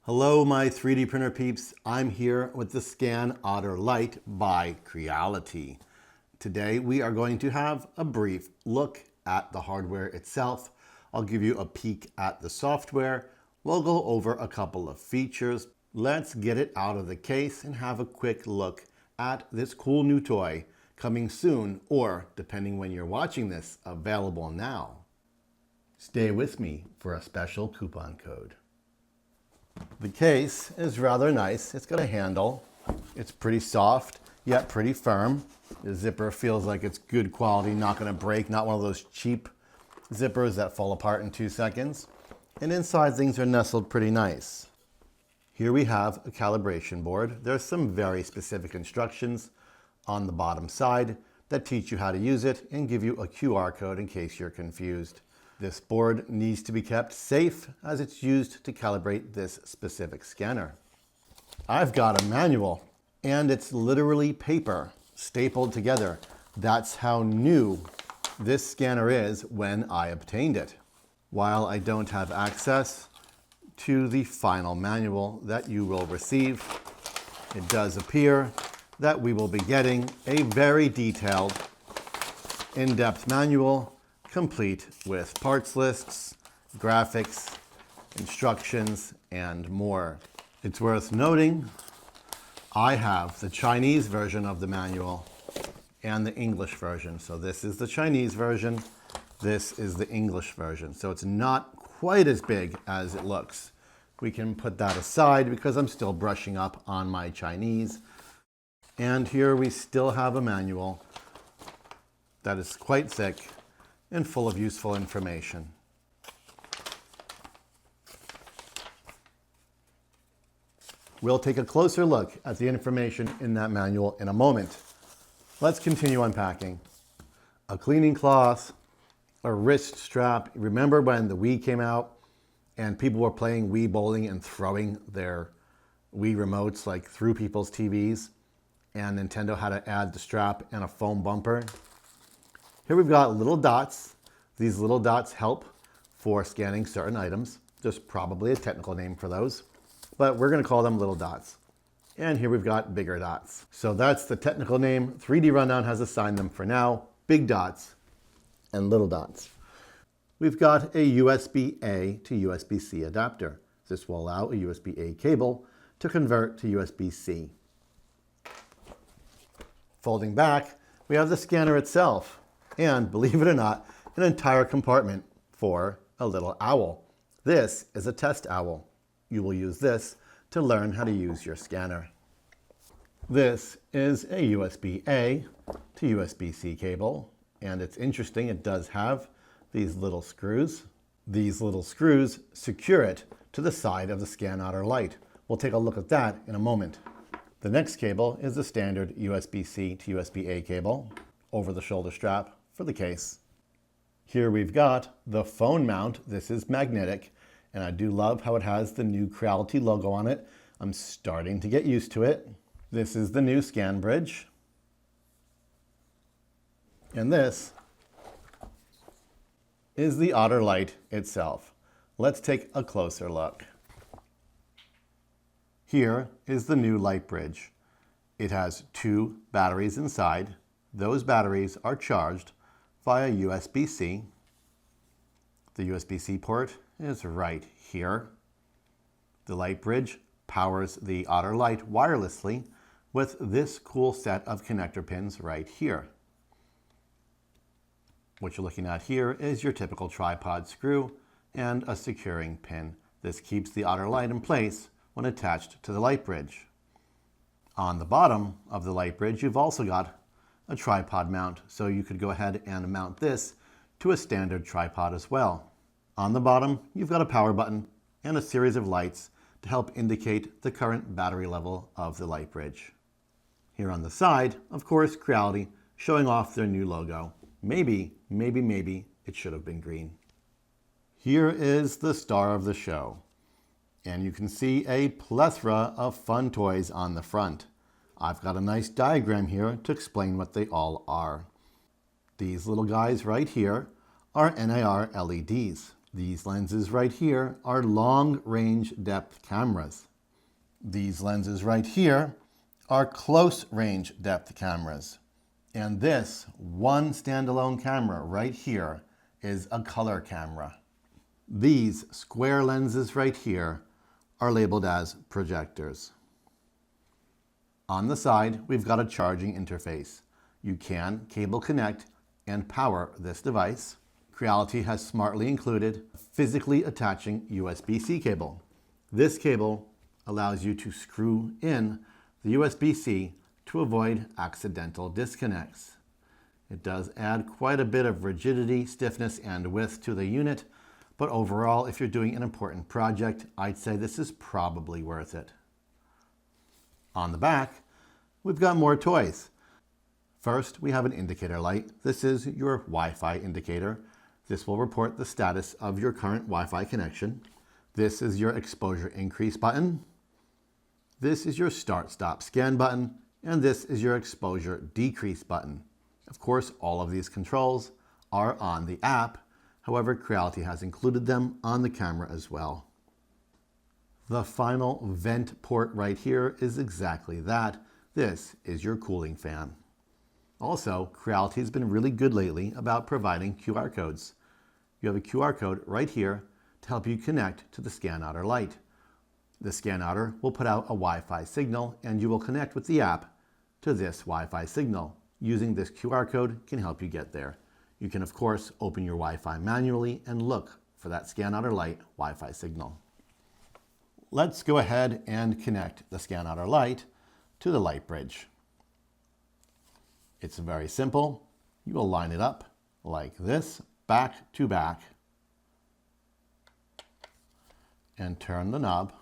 Hello, my 3D printer peeps. I'm here with the Scan Otter Lite by Creality. Today we are going to have a brief look at the hardware itself. I'll give you a peek at the software. We'll go over a couple of features. Let's get it out of the case and have a quick look at this cool new toy coming soon, or depending when you're watching this, available now. Stay with me for a special coupon code. The case is rather nice. It's got a handle. It's pretty soft, yet pretty firm. The zipper feels like it's good quality, not going to break, not one of those cheap zippers that fall apart in 2 seconds. And inside things are nestled pretty nice. Here we have a calibration board. There's some very specific instructions on the bottom side that teach you how to use it and give you a QR code in case you're confused. This board needs to be kept safe as it's used to calibrate this specific scanner. I've got a manual, and it's literally paper stapled together. That's how new this scanner is when I obtained it. While I don't have access to the final manual that you will receive, it does appear that we will be getting a very detailed, in-depth manual complete with parts lists, graphics, instructions, and more. It's worth noting, I have the Chinese version of the manual and the English version. So this is the Chinese version, this is the English version. So it's not quite as big as it looks. We can put that aside because I'm still brushing up on my Chinese. And here we still have a manual that is quite thick and full of useful information. We'll take a closer look at the information in that manual in a moment. Let's continue unpacking. A cleaning cloth, a wrist strap. Remember when the Wii came out and people were playing Wii bowling and throwing their Wii remotes like through people's TVs, and Nintendo had to add the strap and a foam bumper? Here we've got little dots. These little dots help for scanning certain items. There's probably a technical name for those, but we're going to call them little dots. And here we've got bigger dots. So that's the technical name. 3D Rundown has assigned them for now: big dots and little dots. We've got a USB-A to USB-C adapter. This will allow a USB-A cable to convert to USB-C. Folding back, we have the scanner itself. And believe it or not, an entire compartment for a little owl. This is a test owl. You will use this to learn how to use your scanner. This is a USB-A to USB-C cable, and it's interesting, it does have these little screws. These little screws secure it to the side of the Scan Otter Lite. We'll take a look at that in a moment. The next cable is the standard USB-C to USB-A cable over the shoulder strap for the case. Here we've got the phone mount. This is magnetic, and I do love how it has the new Creality logo on it. I'm starting to get used to it. This is the new scan bridge. And this is the Otter Lite itself. Let's take a closer look. Here is the new light bridge. It has 2 batteries inside. Those batteries are charged via USB-C. The USB-C port is right here. The light bridge powers the Otter Lite wirelessly with this cool set of connector pins right here. What you're looking at here is your typical tripod screw and a securing pin. This keeps the Otter Lite in place when attached to the light bridge. On the bottom of the light bridge, you've also got a tripod mount, so you could go ahead and mount this to a standard tripod as well. On the bottom, you've got a power button and a series of lights to help indicate the current battery level of the light bridge. Here on the side, of course, Creality showing off their new logo. Maybe it should have been green. Here is the star of the show, and you can see a plethora of fun toys on the front. I've got a nice diagram here to explain what they all are. These little guys right here are NIR LEDs. These lenses right here are long-range depth cameras. These lenses right here are close-range depth cameras. And this one standalone camera right here is a color camera. These square lenses right here are labeled as projectors. On the side, we've got a charging interface. You can cable connect and power this device. Creality has smartly included a physically attaching USB-C cable. This cable allows you to screw in the USB-C to avoid accidental disconnects. It does add quite a bit of rigidity, stiffness, and width to the unit, but overall, if you're doing an important project, I'd say this is probably worth it. On the back, we've got more toys. First, we have an indicator light. This is your Wi-Fi indicator. This will report the status of your current Wi-Fi connection. This is your exposure increase button. This is your start-stop scan button, and this is your exposure decrease button. Of course, all of these controls are on the app. However, Creality has included them on the camera as well. The final vent port right here is exactly that. This is your cooling fan. Also, Creality has been really good lately about providing QR codes. You have a QR code right here to help you connect to the Scan Otter Lite. The Scan Otter will put out a Wi-Fi signal and you will connect with the app to this Wi-Fi signal. Using this QR code can help you get there. You can, of course, open your Wi-Fi manually and look for that Scan Otter Lite Wi-Fi signal. Let's go ahead and connect the Scan Otter Lite to the light bridge. It's very simple. You will line it up like this, back to back, and turn the knob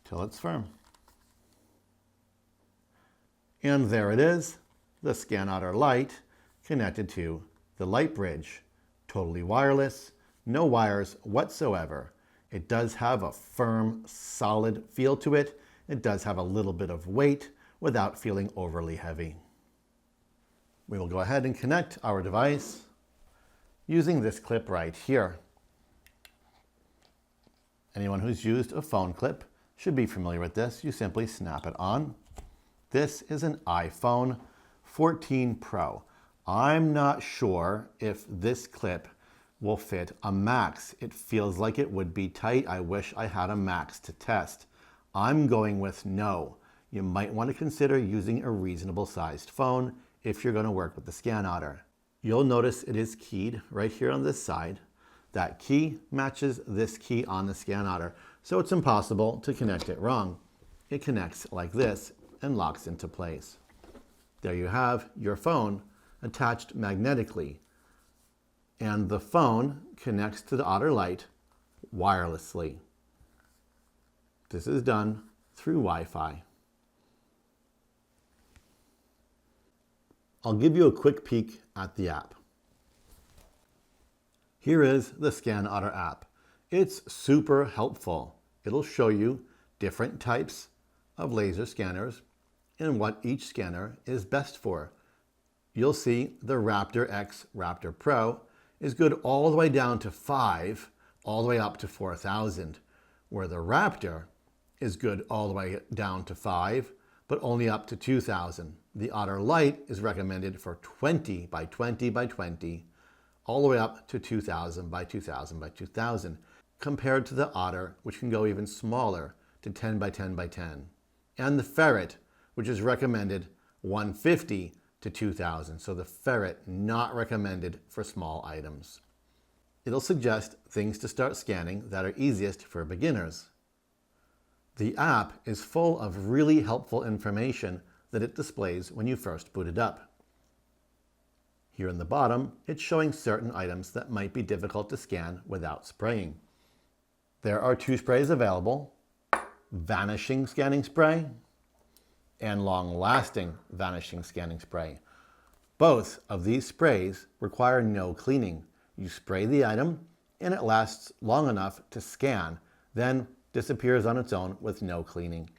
till it's firm. And there it is, the Scan Otter Lite connected to the light bridge. Totally wireless, no wires whatsoever. It does have a firm, solid feel to it. It does have a little bit of weight without feeling overly heavy. We will go ahead and connect our device using this clip right here. Anyone who's used a phone clip should be familiar with this. You simply snap it on. This is an iPhone 14 Pro. I'm not sure if this clip will fit a Max. It feels like it would be tight. I wish I had a Max to test. I'm going with no. You might want to consider using a reasonable sized phone if you're going to work with the Scan Otter. You'll notice it is keyed right here on this side. That key matches this key on the Scan Otter, so it's impossible to connect it wrong. It connects like this and locks into place. There you have your phone attached magnetically, and the phone connects to the Otter Lite wirelessly. This is done through Wi-Fi. I'll give you a quick peek at the app. Here is the Scan Otter app. It's super helpful. It'll show you different types of laser scanners and what each scanner is best for. You'll see the Raptor X Raptor Pro is good all the way down to 5, all the way up to 4,000, where the Raptor is good all the way down to 5, but only up to 2,000. The Otter Lite is recommended for 20 by 20 by 20, all the way up to 2,000 by 2,000 by 2,000, compared to the Otter, which can go even smaller to 10 by 10 by 10. And the Ferret, which is recommended 150 to 2,000. So the Ferret not recommended for small items. It'll suggest things to start scanning that are easiest for beginners. The app is full of really helpful information that it displays when you first boot it up. Here in the bottom, it's showing certain items that might be difficult to scan without spraying. There are 2 sprays available: vanishing scanning spray and long-lasting vanishing scanning spray. Both of these sprays require no cleaning. You spray the item and it lasts long enough to scan, then disappears on its own with no cleaning.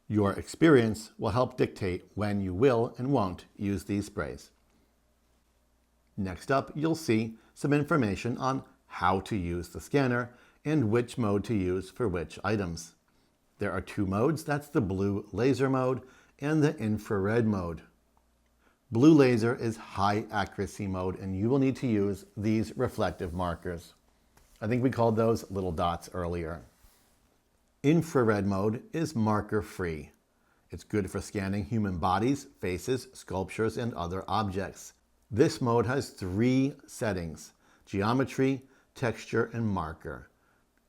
Your experience will help dictate when you will and won't use these sprays. Next up, you'll see some information on how to use the scanner and which mode to use for which items. There are two modes, that's the blue laser mode and the infrared mode. Blue laser is high accuracy mode, and you will need to use these reflective markers. I think we called those little dots earlier. Infrared mode is marker free. It's good for scanning human bodies, faces, sculptures, and other objects. This mode has three settings: geometry, texture, and marker.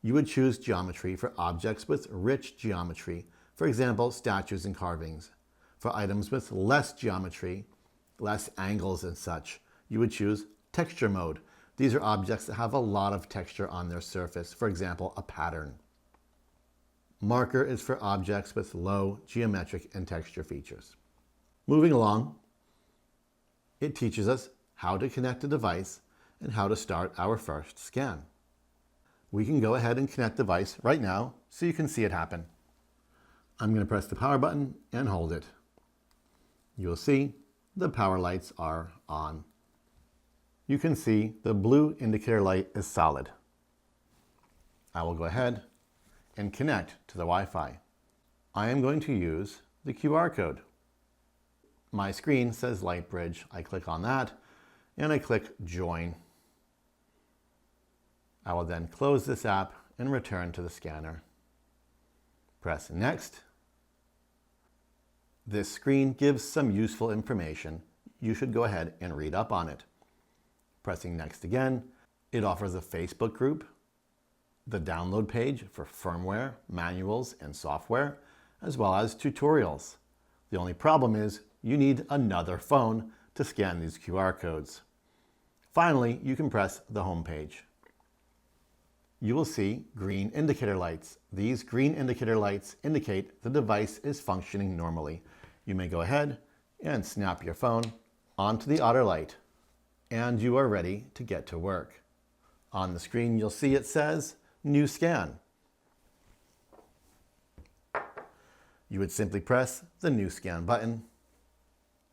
You would choose geometry for objects with rich geometry, for example, statues and carvings. For items with less geometry, less angles and such, you would choose texture mode. These are objects that have a lot of texture on their surface, for example, a pattern. Marker is for objects with low geometric and texture features. Moving along, it teaches us how to connect a device and how to start our first scan. We can go ahead and connect the device right now so you can see it happen. I'm going to press the power button and hold it. You'll see the power lights are on. You can see the blue indicator light is solid. I will go ahead and connect to the Wi-Fi. I am going to use the QR code. My screen says Lightbridge. I click on that and I click Join. I will then close this app and return to the scanner. Press Next. This screen gives some useful information. You should go ahead and read up on it. Pressing Next again, it offers a Facebook group, the download page for firmware, manuals, and software, as well as tutorials. The only problem is you need another phone to scan these QR codes. Finally, you can press the home page. You will see green indicator lights. These green indicator lights indicate the device is functioning normally. You may go ahead and snap your phone onto the Otter Lite, and you are ready to get to work. On the screen, you'll see it says New Scan. You would simply press the New Scan button,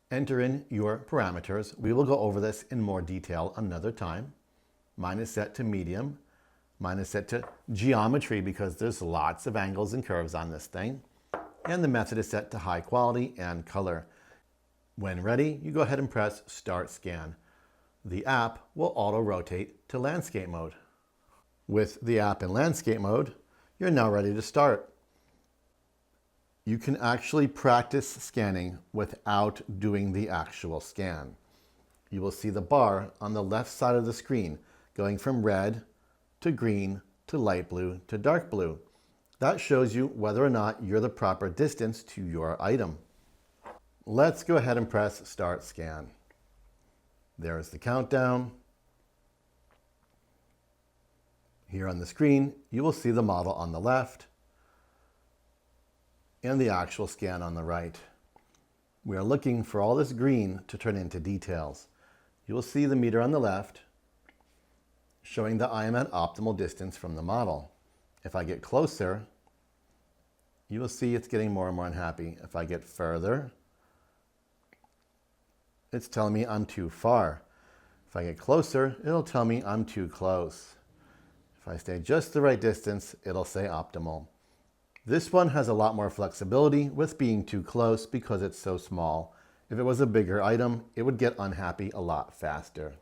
enter in your parameters. We will go over this in more detail another time. Mine is set to medium. Mine is set to geometry because there's lots of angles and curves on this thing. And the method is set to high quality and color. When ready, you go ahead and press Start Scan. The app will auto-rotate to landscape mode. With the app in landscape mode, you're now ready to start. You can actually practice scanning without doing the actual scan. You will see the bar on the left side of the screen going from red to green to light blue to dark blue. That shows you whether or not you're the proper distance to your item. Let's go ahead and press Start Scan. There's the countdown. Here on the screen, you will see the model on the left and the actual scan on the right. We are looking for all this green to turn into details. You will see the meter on the left showing that I am at optimal distance from the model. If I get closer, you will see it's getting more and more unhappy. If I get further, it's telling me I'm too far. If I get closer, it'll tell me I'm too close. If I stay just the right distance, it'll say optimal. This one has a lot more flexibility with being too close because it's so small. If it was a bigger item, it would get unhappy a lot faster.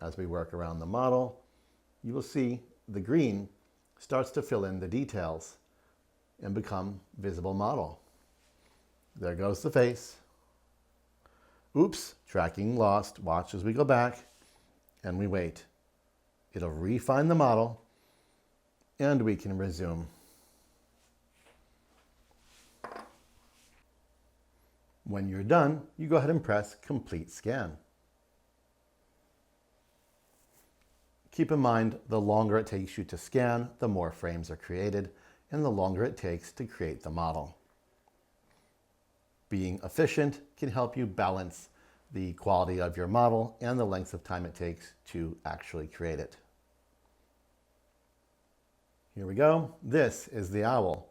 As we work around the model, you will see the green starts to fill in the details and become visible model. There goes the face. Oops, tracking lost. Watch as we go back and we wait. It'll refine the model and we can resume. When you're done, you go ahead and press Complete Scan. Keep in mind, the longer it takes you to scan, the more frames are created, and the longer it takes to create the model. Being efficient can help you balance the quality of your model and the length of time it takes to actually create it. Here we go. This is the owl.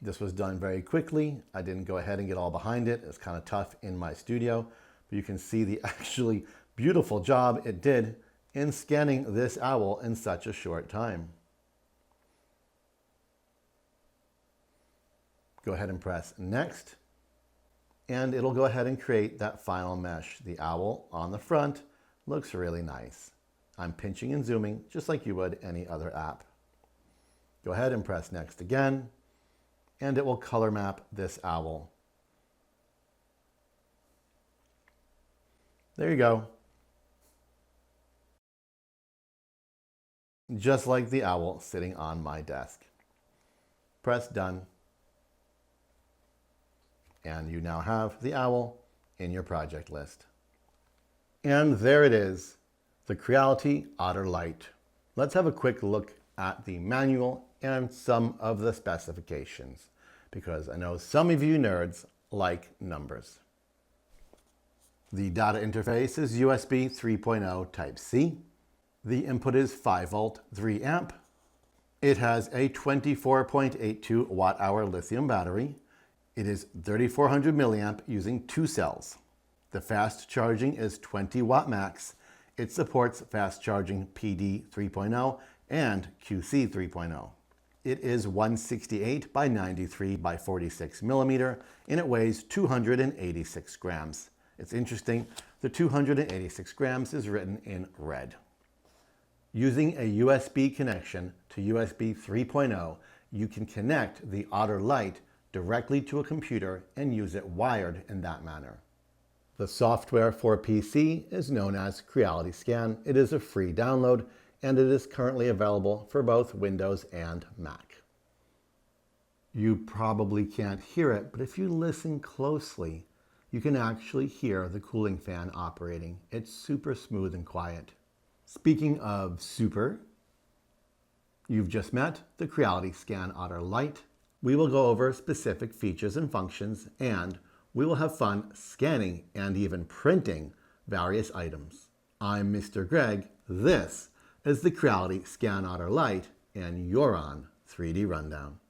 This was done very quickly. I didn't go ahead and get all behind it. It's kind of tough in my studio, but you can see the actually beautiful job it did in scanning this owl in such a short time. Go ahead and press next, and it'll go ahead and create that final mesh. The owl on the front looks really nice. I'm pinching and zooming just like you would any other app. Go ahead and press next again, and it will color map this owl. There you go. Just like the owl sitting on my desk. Press done. And you now have the owl in your project list. And there it is, the Creality Otter Lite. Let's have a quick look at the manual and some of the specifications, because I know some of you nerds like numbers. The data interface is USB 3.0 Type-C. The input is 5 volt, 3 amp. It has a 24.82 watt-hour lithium battery. It is 3400 milliamp using 2 cells. The fast charging is 20 watt max. It supports fast charging PD 3.0 and QC 3.0. It is 168 by 93 by 46 millimeter, and it weighs 286 grams. It's interesting, the 286 grams is written in red. Using a USB connection to USB 3.0, you can connect the Otter Lite directly to a computer and use it wired in that manner. The software for PC is known as Creality Scan. It is a free download, and it is currently available for both Windows and Mac. You probably can't hear it, but if you listen closely, you can actually hear the cooling fan operating. It's super smooth and quiet. Speaking of super, you've just met the Creality Scan Otter Lite. We will go over specific features and functions, and we will have fun scanning and even printing various items. I'm Mr. Greg. This is the Creality Scan Otter Lite, and you're on 3D Rundown.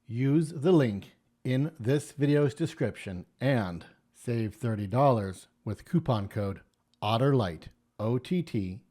Use the link in this video's description and save $30 with coupon code OTterLite, OTTERLITE.